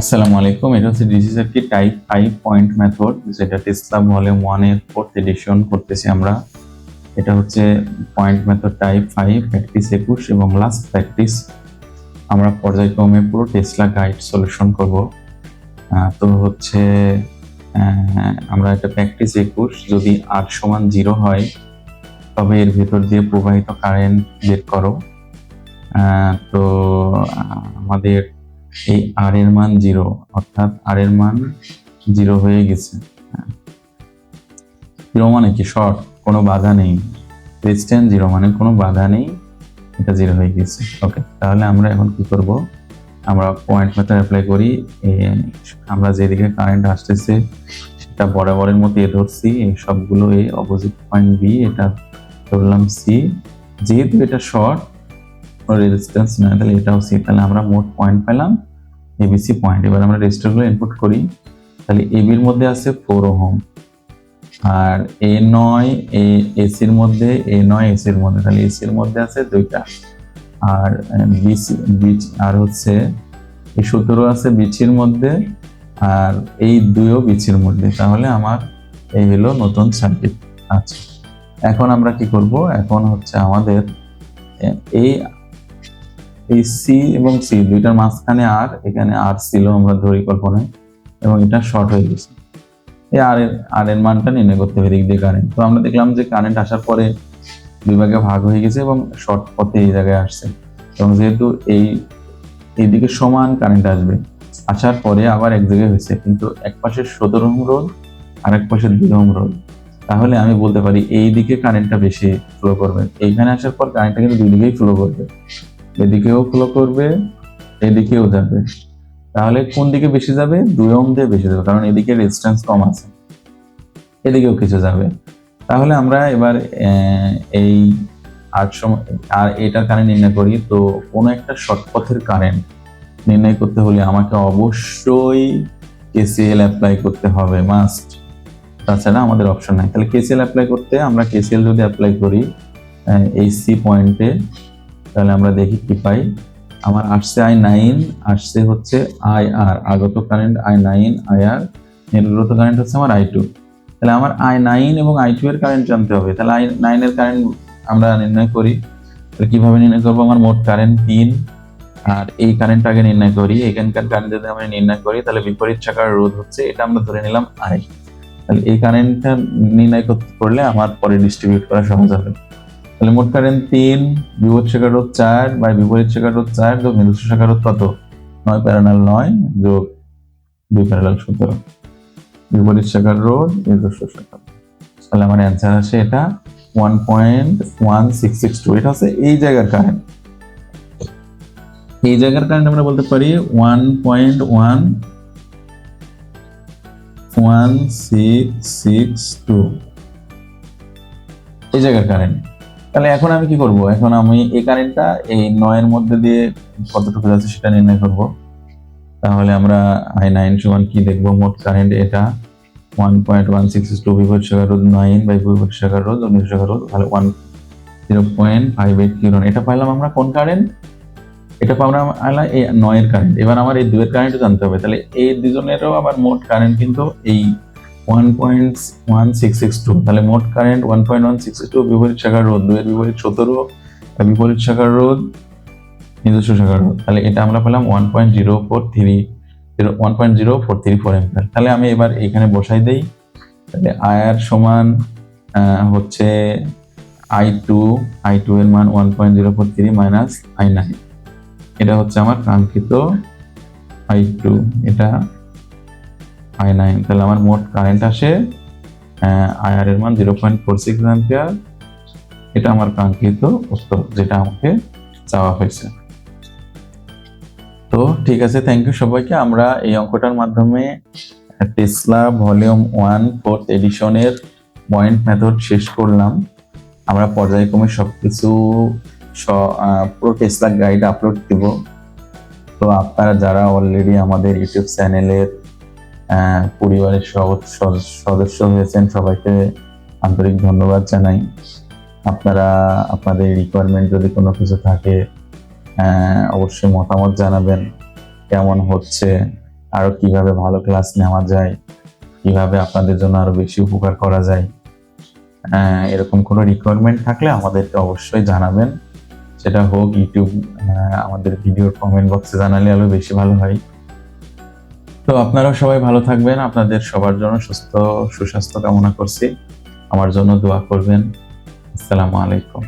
আসসালামু আলাইকুম। এটা হচ্ছে DC circuit type 5 point method, যেটা টেসলা ভলিউম 1 এর 4th এডিশন করতেছি আমরা। এটা হচ্ছে পয়েন্ট মেথড টাইপ 5, প্র্যাকটিস 21 এবং লাস্ট প্র্যাকটিস। আমরা পর্যায়ক্রমে পুরো টেসলা গাইড সলিউশন করব। তো হচ্ছে আমরা এটা প্র্যাকটিস 21, যদি R সমান 0 হয় তবে এর ভেতর দিয়ে প্রবাহিত কারেন্ট বের করো। তো আমাদের এই আর এর মান 0, অর্থাৎ আর এর মান 0 হয়ে গেছে। 0 মানে কি? শর্ট, কোনো বাধা নেই। রেজিস্ট্যান্স 0 মানে কোনো বাধা নেই, এটা 0 হয়ে গেছে। ওকে, তাহলে আমরা এখন কি করব? আমরা পয়েন্ট মেথড অ্যাপ্লাই করি। আমরা যেদিকে কারেন্ট আসতেছে সেটা বরাবরের মতো এ ধরছি, এই সবগুলো এ, অপোজিট পয়েন্ট বি, এটা ধরলাম সি। যেহেতু এটা শর্ট, রেজিস্ট্যান্স না, তাহলে এটাও সি। তাহলে আমরা মোট পয়েন্ট পেলাম এবিসি পয়েন্ট। এবার আমরা রেজিস্টারগুলো ইনপুট করি। তাহলে এবির মধ্যে আছে 4 ওহম, আর A9 এসির মধ্যে, A9 এসির মধ্যে, তাহলে এসির মধ্যে আছে 2টা, আর আর হচ্ছে এই 17 আছে বিচির মধ্যে, আর এই 2ও বিচির মধ্যে। তাহলে আমার এই হলো নতুন সার্কিট। আচ্ছা, এখন আমরা কি করব? এখন হচ্ছে আমাদের এই সি এবং সি দুইটার মাঝখানে আর, এখানে আর ছিল আমরা ধরি কল্পনায়, এবং এটা শর্ট হয়ে গেছে। এই আর এর মানটা নির্ণয় করতে হবে দিক দিয়ে কারেন্ট। তো আমরা দেখলাম যে কারেন্ট আসার পরে দুই ভাগে ভাগ হয়ে গেছে এবং শর্ট পথে এই জায়গায় আসছে, এবং যেহেতু এইদিকে সমান কারেন্ট আসবে, আসার পরে আবার এক জায়গায় হয়েছে, কিন্তু এক পাশে 17 ওহম রোধ আর এক পাশে 2 ওহম রোধ। তাহলে আমি বলতে পারি এই দিকে কারেন্টটা বেশি ফ্লো করবে। এইখানে আসার পর কারেন্টটা কিন্তু দুই দিকেই ফ্লো করবে, এদিকেও ফ্লো করবে, এদিকেও যাবে। তাহলে কোন দিকে বেশি যাবে? 2 ওহম দিয়ে বেশি যাবে, কারণ এদিকে রেজিস্ট্যান্স কম আছে, এদিকেও কিছু যাবে। তাহলে আমরা এবার এই আর এটার কারেন্ট নির্ণয় করি। তো কোনো একটা শর্ট পথের কারেন্ট নির্ণয় করতে হলে আমাকে অবশ্যই কেসিএল অ্যাপ্লাই করতে হবে, মাস্ট। তাছাড়া আমাদের অপশন নাই। তাহলে কেসিএল অ্যাপ্লাই করতে, আমরা কেসিএল যদি অ্যাপ্লাই করি এই সি পয়েন্টে, তাহলে আমরা দেখি কি পাই। আমার আসছে I9, আসছে হচ্ছে IR, আগত কারেন্ট I9, IR, নির্গত কারেন্ট হচ্ছে আমার I2। তাহলে আমার I9 এবং I2 এর কারেন্ট জানতে হবে। তাহলে I9 এর কারেন্ট আমরা নির্ণয় করি। তাহলে কিভাবে নির্ণয় করবো? আমার মোট কারেন্ট 3, আর এই কারেন্ট আগে নির্ণয় করি। এখানকার কারেন্ট যদি আমরা নির্ণয় করি, তাহলে বিপরীত শাখার রোধ হচ্ছে, এটা আমরা ধরে নিলাম I। তাহলে এই কারেন্টটা নির্ণয় করলে আমার পরে ডিস্ট্রিবিউট করা সহজ হবে। তাহলে মোট কারেন্ট 3, বিপরীত শাখার রোধ 4, বা বিপরীত শাখার রোধ 4 যোগ নিজস্ব শাখার রোধ কত? 9 প্যারালাল 9 যোগ 2 প্যারালাল 17, বিপরীত শাখার রোধ নিজস্ব শাখা। তাহলে আমার অ্যান্সার আসে এটা 1.1662। এটা হচ্ছে এই জায়গার কারেন্ট। এই জায়গার কারেন্ট আমরা বলতে পারি 1.1662, এই জায়গার কারেন্ট। তাহলে এখন আমি কি করব? এখন আমি এই কারেন্টটা এই 9 এর মধ্যে দিয়ে কতটুকু যাচ্ছে সেটা নির্ণয় করব। তাহলে আমরা I9 সমান কি দেখব? মোট কারেন্ট এটা 1.1662, বিপরীত শাখার রোধ 9 বাই বিপরীত শাখার রোধ ও নিজস্ব শাখার রোধ, তাহলে 10.58 কিলো। এটা পাইলাম আমরা কোন কারেন্ট? এটা পাবো আমরা এই 9 এর কারেন্ট। এবার আমার এই 2 এর কারেন্টও জানতে হবে। তাহলে এই দুজনেরও আবার মোট কারেন্ট কিন্তু এই 1.1662। তাহলে মোট কারেন্ট 1.162, বিপরীত শাখার রোধ 2 এর বিপরীত 17, বিপরীত শাখার রোধ নিজস্ব শাখার রোধ। তাহলে এটা আমরা পেলাম 1.0434 অ্যাম্পিয়ার। তাহলে আমি এবার এখানে বসাই দেই। তাহলে IR সমান হচ্ছে I2 এর মান 1.043 মাইনাস I9, এটা হচ্ছে আমার কাঙ্ক্ষিত I2, এটা I9। তাহলে আমার মোট কারেন্ট আসে IR এর মান 0.46 অ্যাম্পিয়ার। এটা আমার কাঙ্ক্ষিত উত্তর, যেটা আমাকে চাওয়া হয়েছে। তো ঠিক আছে, থ্যাংক ইউ সবাইকে। আমরা এই অঙ্কটার মাধ্যমে টেসলা ভলিউম 1 4th এডিশনের পয়েন্ট মেথড শেষ করলাম। আমরা পর্যায়ক্রমে সবকিছু পুরো টেসলা গাইড আপলোড দিব। তো আপনারা যারা অলরেডি আমাদের ইউটিউব চ্যানেলের পরিবারের সদস্য হয়েছেন, সবাইকে আন্তরিক ধন্যবাদ জানাই। আপনারা আপনাদের রিকোয়ারমেন্ট যদি কোনো কিছু থাকে অবশ্যই মতামত জানাবেন, কেমন হচ্ছে আরো কিভাবে ভালো ক্লাস নেওয়া যায়, কিভাবে আপনাদের জন্য আরো বেশি উপকার করা যায়, এরকম কোনো রিকোয়ারমেন্ট থাকলে আমাদেরকে অবশ্যই জানাবেন। সেটা হোক ইউটিউব, আমাদের ভিডিওর কমেন্ট বক্সে জানালে আরো বেশি ভালো হয়। তো আপনারাও সবাই ভালো থাকবেন, আপনাদের সবার জন্য সুস্বাস্থ্য কামনা করছি। আমার জন্য দোয়া করবেন। আসসালামু আলাইকুম।